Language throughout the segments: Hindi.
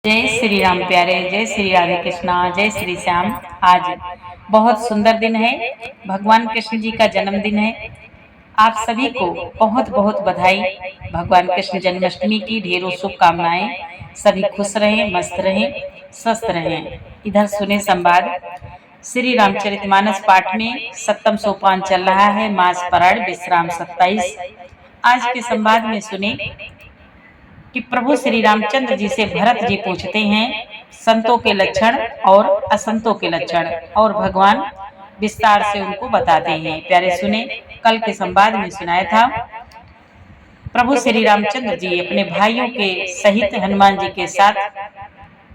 जय श्री राम प्यारे, जय श्री राधे कृष्णा, जय श्री श्याम। आज बहुत सुंदर दिन है, भगवान कृष्ण जी का जन्मदिन है। आप सभी को बहुत बहुत बधाई। भगवान कृष्ण जन्माष्टमी की ढेरों शुभकामनाएं। सभी खुश रहें, मस्त रहें, स्वस्थ रहें। इधर सुने संवाद। श्री रामचरितमानस पाठ में 7वां सोपान चल रहा है, मास पराड़ विश्राम 27। आज के संवाद में सुने कि प्रभु श्री रामचंद्र जी से भरत जी पूछते हैं संतों के लक्षण और असंतों के लक्षण, और भगवान विस्तार से उनको बताते हैं। प्यारे सुने, कल के संवाद में सुनाया था प्रभु श्री रामचंद्र जी अपने भाइयों के सहित हनुमान जी के साथ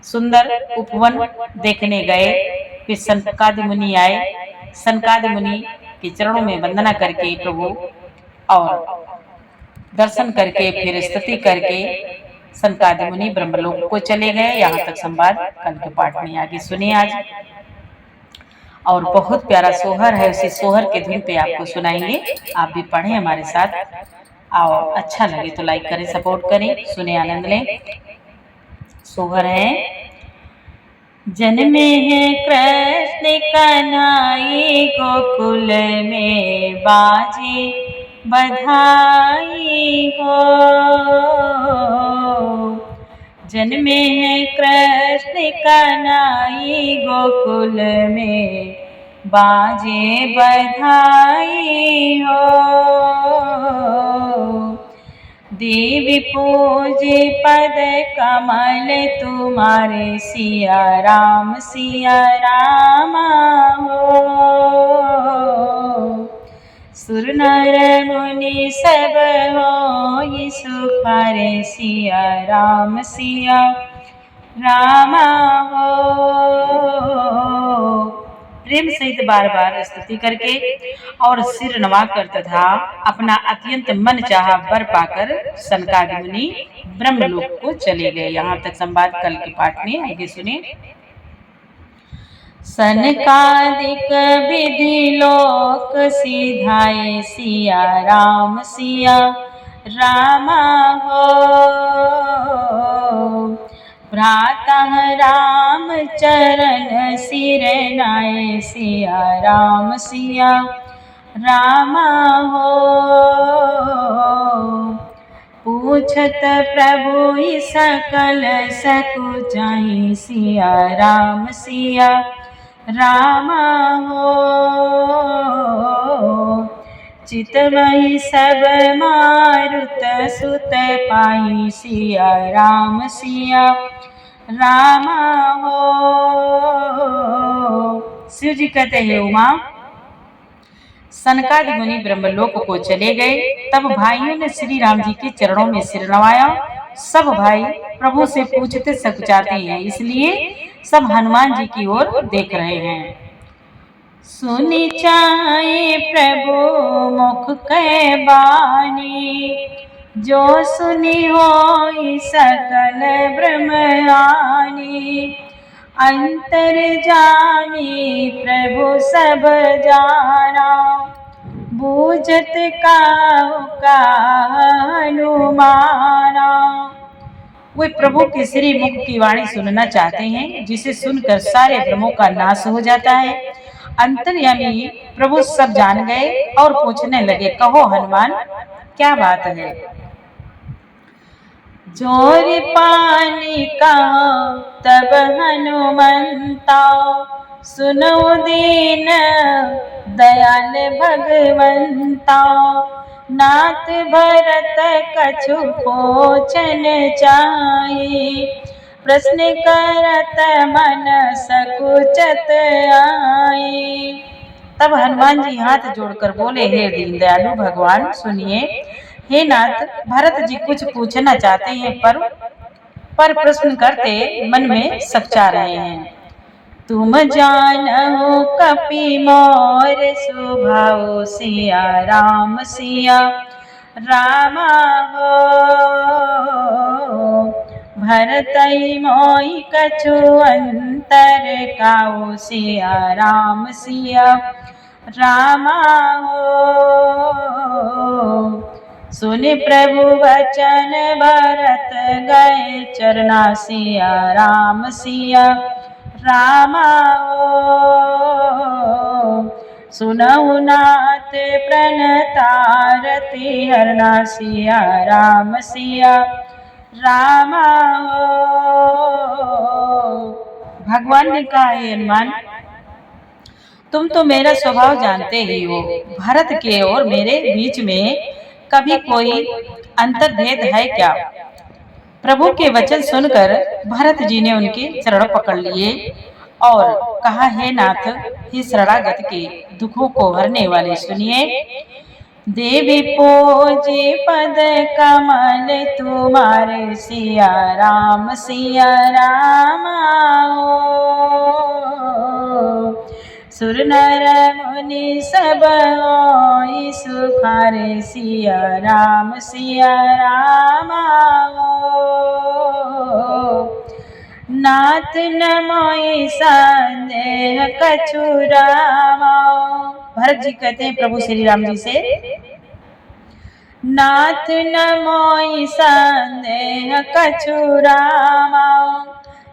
सुंदर उपवन देखने गए। फिर सनकादि मुनि आए। सनकादि मुनि के चरणों में वंदना करके प्रभु और दर्शन करके फिर स्तुति करके सनकादि मुनि ब्रह्मलोक को चले गए। यहाँ तक संवाद कल के पाठ में आगे सुने आज। और बहुत प्यारा सोहर है, उसी सोहर के धुन पे आपको सुनाएंगे। आप भी पढ़ें हमारे साथ, और अच्छा लगे तो लाइक करें, सपोर्ट करें, सुने आनंद लें। सोहर है। जन्मे है कृष्ण कन्हई गोकुल में, बाजे बधाई हो। जन्मे है कृष्ण कन्हई गोकुल में, बाजे बधाई हो। देवी पूजे पद कमल तुम्हारे, सिया राम हो। सुर नर मुनि सब हो सुखारे, सिया राम हो। प्रेम सहित बार बार स्तुति करके और सिर नवाकर तथा अपना अत्यंत मन चाहा वर पाकर सनकादि मुनि ब्रह्मलोक को चले गए। यहाँ तक संवाद कल के पाठ में आगे सुने। सनकादिक विधि लोक सिधाए, सिया राम हो। भ्रातः राम चरण सिर नाए, सिया राम हो। पूछत प्रभु सकल सकुचाई, सिया राम हो। चितवहि सब मारुत सुत पाई, सिया राम हो। शिव जी कहते हैं उमा, सनकादि मुनि ब्रह्मलोक को चले गए। तब भाइयों ने श्री राम जी के चरणों में सिर नवाया। सब भाई प्रभु से पूछते सकुचाते हैं, इसलिए सब हनुमान जी की ओर देख रहे हैं। सुनि चाहे प्रभु मुख कै बानी, जो सुनि होई सकल ब्रह्मानी। अंतर जामी प्रभु सब जाना, बूझत का हनुमाना। वे प्रभु के श्री मुख की वाणी सुनना चाहते हैं, जिसे सुनकर सारे भ्रमों का नाश हो जाता है। अंतर्यामी प्रभु सब जान गए और पूछने लगे, कहो हनुमान, क्या बात है। जोर पानी कहो तब हनुमंता, सुनो दीन दयाल भगवंता। नाथ भरत कछु पूछन चाहे, प्रश्न करत मन सकुचत आए। तब हनुमान जी हाथ जोड़कर बोले, हे दीन दयालु भगवान, सुनिए। हे नाथ, भरत जी कुछ पूछना चाहते हैं, पर प्रश्न करते मन में सच्चा रहे हैं। तुम जानो कपि मोर स्वभाव, सिया राम हो। भरत मोहि कछु अंतर काऊ, सिया राम हो। सुनि प्रभु वचन भरत गए चरना सिया रामा सुनहु नाथ प्रणतारति हरना सिया रामा। भगवान ने कहा, हे हनुमान, तुम तो मेरा स्वभाव जानते ही हो। भरत के और मेरे बीच में कभी कोई अंतर्भेद है क्या? प्रभु के वचन सुनकर भरत जी ने उनके चरण पकड़ लिए और कहा, हे नाथ, हे शरणागत के दुखों को हरने वाले, सुनिए। देवी पूजी पद कमल तुम्हारे सिया रामा। सुर नर मुनि सब होई सुखारे सिया रामा। नाथ न मोहि संदेह कछु रामा। भरत जी कहते हैं प्रभु श्री राम जी से, नाथ न मोहि संदेह कछु रामा।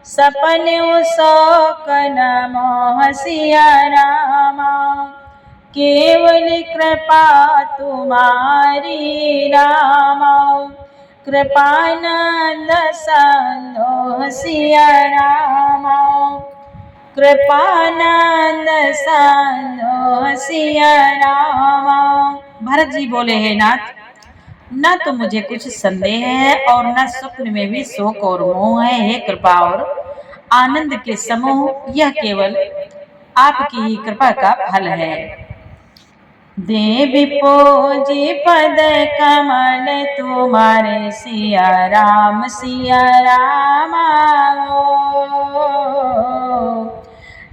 सपन शोक न मोह सिया रामा। केवल कृपा तुम्हारी रामा। कृपानंद संदोह सिया रामा। कृपानंद संदोह सिया रामा। भरत जी बोले, हे नाथ, न तो मुझे कुछ संदेह है और न स्वप्न में भी शोक और मोह है। हे कृपा और आनंद के समूह, यह केवल आपकी ही कृपा का फल है। देवी पूजी पद कमल तुम्हारे सिया रामा।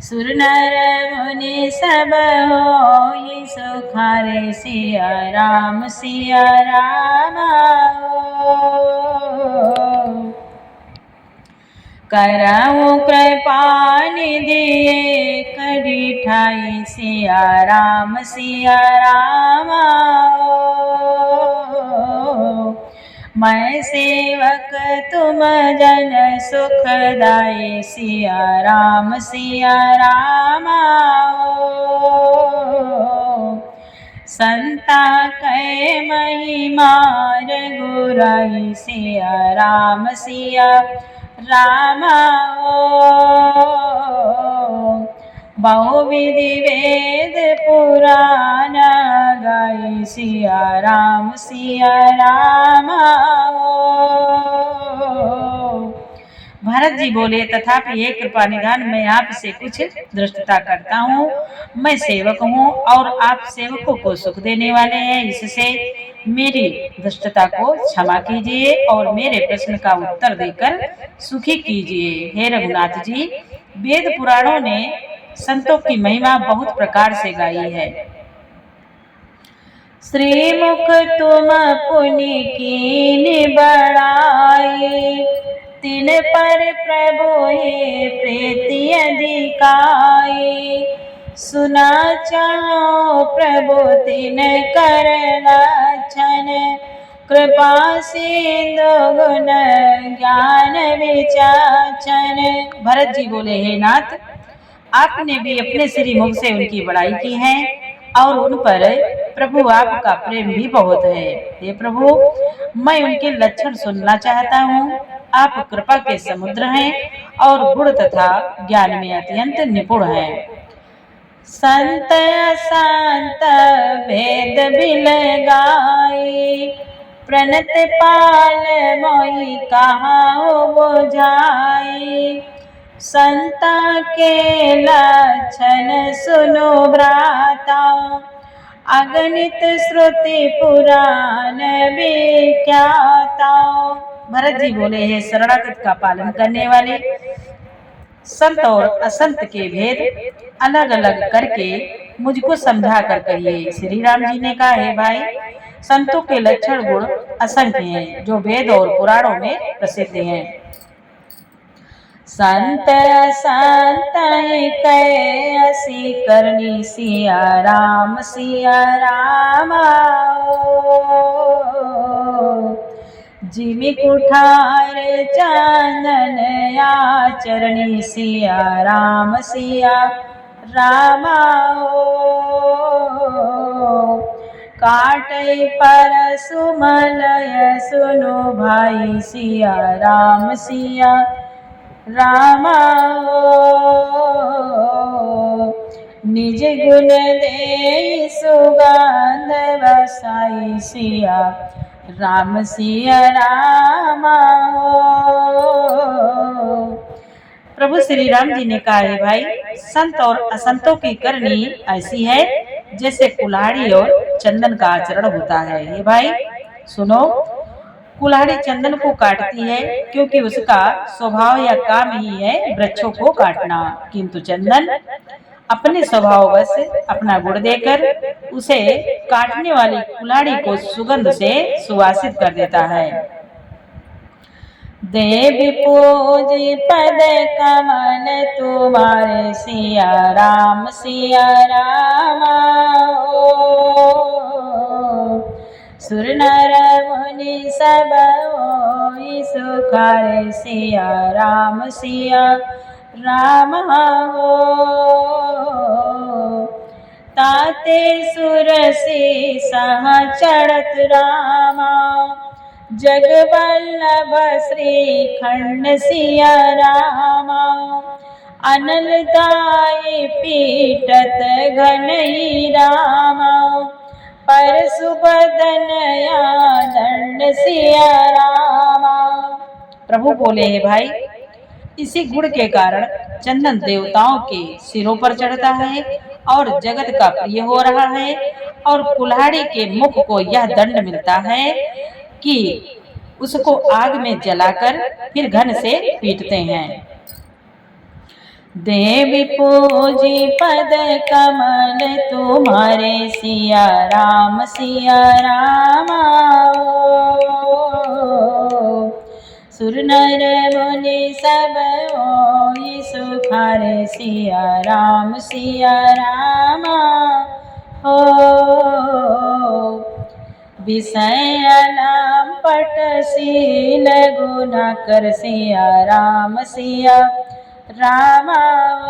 सुर नर मुनि सब होई सुखारे सिया रामा। करहु कृपा निधि करी ठाई सिया रामा। मैं सेवक तुम जन सुखदाई सिया रामा। संता कै महिमार गुराई सिया रामा। बहुविधि वेद पुराण गाई सिया रामा। भरत जी बोले, तथापि हे कृपा निधान, मैं आपसे कुछ दृष्टता करता हूँ। मैं सेवक हूँ और आप सेवकों को सुख देने वाले हैं, इससे मेरी दृष्टता को क्षमा कीजिए और मेरे प्रश्न का उत्तर देकर सुखी कीजिए। हे रघुनाथ जी, वेद पुराणों ने संतों की महिमा बहुत प्रकार से गाई है। श्रीमुख तुम पुनि कीन बड़ाई, तिन पर प्रभु ही प्रीति अधिकाई। सुना चाहो प्रभु तिन कर लक्षण, कृपा सिंधु गुण ज्ञान विचाचन। भरत जी बोले, हे नाथ, आपने भी अपने श्री मुख से उनकी बड़ाई की है और उन पर प्रभु आपका प्रेम भी बहुत है। हे प्रभु, मैं उनके लक्षण सुनना चाहता हूँ। आप कृपा के समुद्र हैं और गुण तथा ज्ञान में अत्यंत निपुण हैं। संत असंत भेद बिल गाई, प्रणत पाल मोहि कहाँ बुझाई। संता के लक्षण सुनो भ्राता, अगणित श्रुति पुराण विख्याता। भरत जी बोले, हे शरणागत का पालन करने वाले, संत और असंत के भेद अलग अलग करके मुझको समझा कर कहिए। श्री राम जी ने कहा, हे भाई, संतों के लक्षण गुण असंख्य हैं जो वेद और पुराणों में प्रसिद्ध हैं। संत असंत कै असी करनी सिया रामा। जिमि कुठार चंदन आचरणी सिया रामा ओ। काटै पर सुमलय सुनो भाई सिया रामा ओ। निज गुण दे सुगंध बसाई सिया रामा ओ। प्रभु श्री राम जी ने कहा है भाई, संत और असंतों की करनी ऐसी है जैसे कुल्हाड़ी और चंदन का आचरण होता है। ये भाई सुनो, कुल्हाड़ी चंदन को काटती है क्योंकि उसका स्वभाव या काम ही है वृक्षों को काटना, किंतु चंदन अपने स्वभाववश अपना गुण देकर उसे काटने वाली कुल्हाड़ी को सुगंध से सुवासित कर देता है। देवी पूजी पद कमल तुम्हारे सिया रामा ओ। सुर नर मुनि सब होई सुखारे सिया रामा ओ। ताते सुर से सह चढ़त रामा जग वल्लभ श्री खंड सिया रामा। अनलदायी पीटत घन ही रामा पर सुबदन दंड सिया रामा। प्रभु बोले है भाई, इसी गुण के कारण चंदन देवताओं के सिरों पर चढ़ता है और जगत का प्रिय हो रहा है, और कुल्हाड़ी के मुख को यह दंड मिलता है कि उसको आग में जलाकर फिर घन से पीटते हैं। देवी पूजी पद कमल तुम्हारे सिया रामा ओ। सुर नर मुनि सब होई सुखारे सिया रामा हो। विषय नाम पट शील गुना कर सिया रामा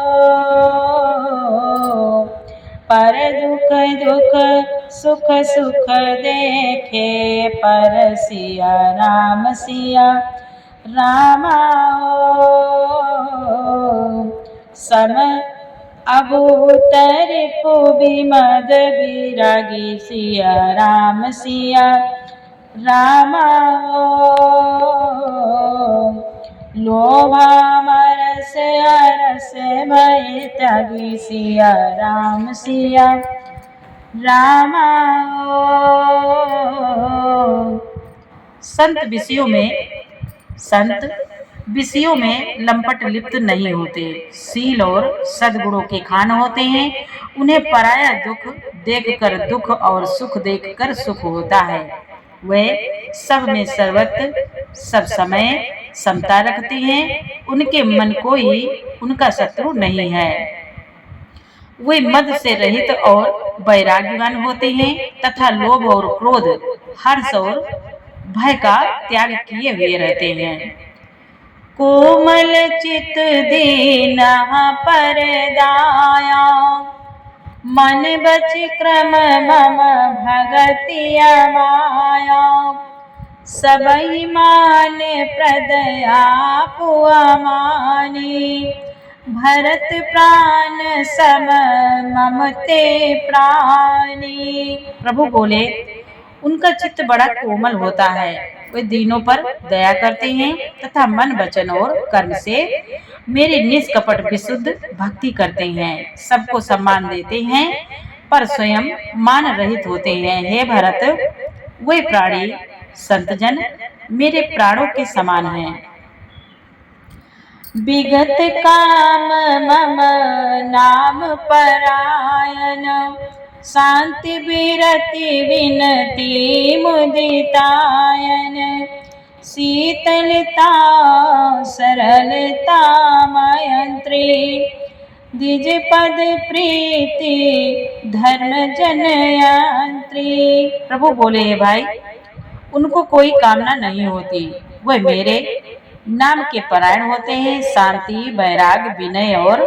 ओ। पर दुख सुख देखे पर सिया रामा ओ। सम अबूतर पुबि मद विरागी सिया रामा ओ। लोभा मरस अरस भय त्यागी सिया रामा ओ। संत विषयों में लंपट लिप्त नहीं होते, शील और सद्गुणों के खान होते हैं। उन्हें पराया दुख देखकर दुख और सुख देखकर सुख होता है। वे सब में सर्वत्र सब समय समता रखते हैं। उनके मन कोई उनका शत्रु नहीं है। वे मद से रहित और वैराग्यवान होते हैं तथा लोभ और क्रोध, हर्ष और भय का त्याग किए हुए रहते हैं। कोमल चित दीना परदाया मन बच क्रम मम भगतिया माया। सबई मान प्रदया पुआ मानी भरत प्राण सम ममते प्राणी। प्रभु बोले, उनका चित्त बड़ा कोमल होता है, वे दीनों पर दया करते हैं तथा मन वचन और कर्म से मेरी निष्कपट विशुद्ध भक्ति करते हैं। सबको सम्मान देते हैं पर स्वयं मान रहित होते हैं। हे भरत, वे प्राणी संत जन मेरे प्राणों के समान हैं। विगत काम मम नाम परायण शांति विरति विनती मुदितायन। शीतलता सरलता मयंत्री द्विज पद प्रीति धर्म जनयंत्री। प्रभु बोले, है भाई, उनको कोई कामना नहीं होती। वह मेरे नाम के परायण होते हैं। शांति, वैराग, विनय और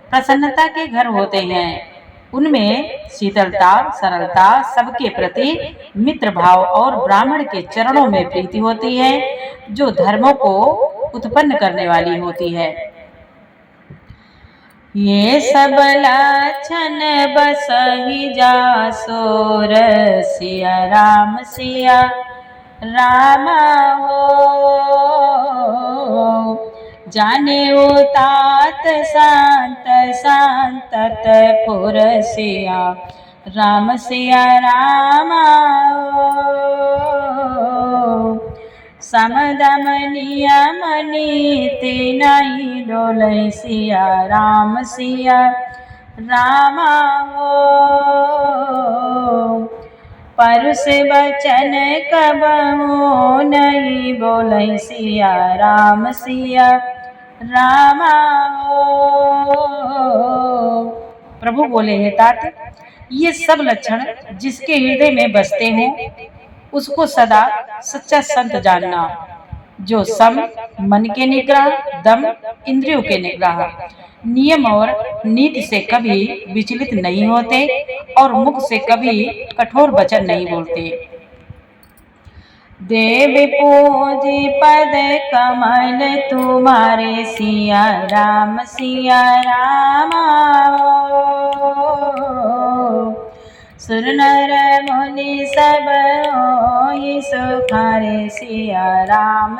प्रसन्नता के घर होते हैं। उनमें शीतलता, सरलता, सबके प्रति मित्र भाव और ब्राह्मण के चरणों में प्रीति होती है, जो धर्मों को उत्पन्न करने वाली होती है। ये सब लक्षण बसहि जासो रसिया राम सिया राम हो। जाने ओ तात शांत शांतत फुरसिया राम सिया राम हो। समदम नियम नीति नहीं डोलै सिया राम हो। परुष वचन कबहु नहीं बोलै सिया राम हो। प्रभु बोले, हे तात, ये सब लक्षण जिसके हृदय में बसते हों उसको सदा सच्चा संत जानना, जो सम, मन के निग्रह, दम, इंद्रियों के निग्रह, नियम और नीति से कभी विचलित नहीं होते और मुख से कभी कठोर वचन नहीं बोलते। देव पूजी पद कमल तुम्हारे सिया राम सुर नर मुनि सब होई सुखारे सिया राम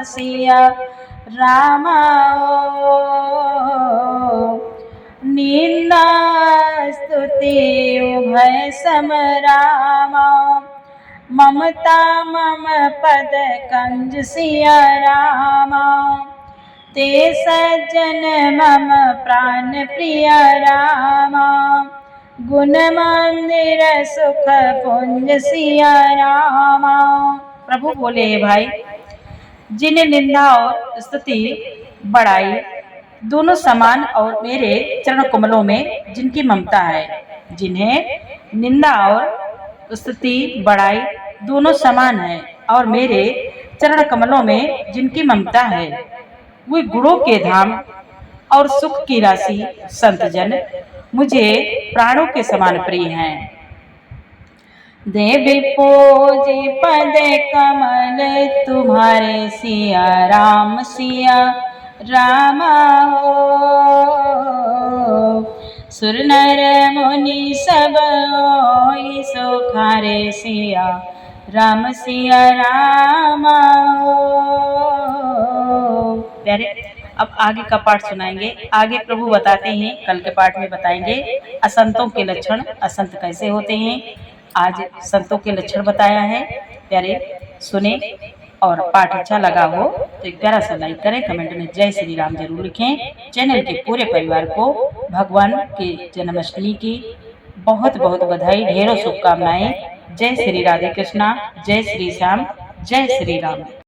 निंदा स्तुति उभय समरामा ममता मम पद कंज सिया रामा ते सज्जन मम प्राण प्रिय रामा गुण मंदिर सुख पुंज सिया रामा। प्रभु बोले, भाई, जिन्हें निंदा और स्तुति बड़ाई दोनों समान और मेरे चरण कमलों में जिनकी ममता है, जिन्हें निंदा और स्तुति बड़ाई दोनों समान है और मेरे चरण कमलों में जिनकी ममता है, वे गुणों के धाम और सुख की राशि संत जन मुझे प्राणों के समान प्रिय हैं। देवी पूजी पद कमल तुम्हारे सिया राम हो। सुर नर मुनि सब होई सुखारे सिया राम हो। प्यारे, अब आगे का पाठ सुनाएंगे। आगे प्रभु बताते हैं, कल के पाठ में बताएंगे असंतों के लक्षण, असंत कैसे होते हैं। आज संतों के लक्षण बताया है। प्यारे, सुने और पाठ अच्छा लगा हो तो एक प्यारा सा लाइक करें, कमेंट में जय श्री राम जरूर लिखें। चैनल के पूरे परिवार को भगवान के जन्माष्टमी की बहुत बहुत बधाई, ढेरों शुभकामनाएं। जय श्री राधे कृष्णा, जय श्री श्याम, जय श्री राम।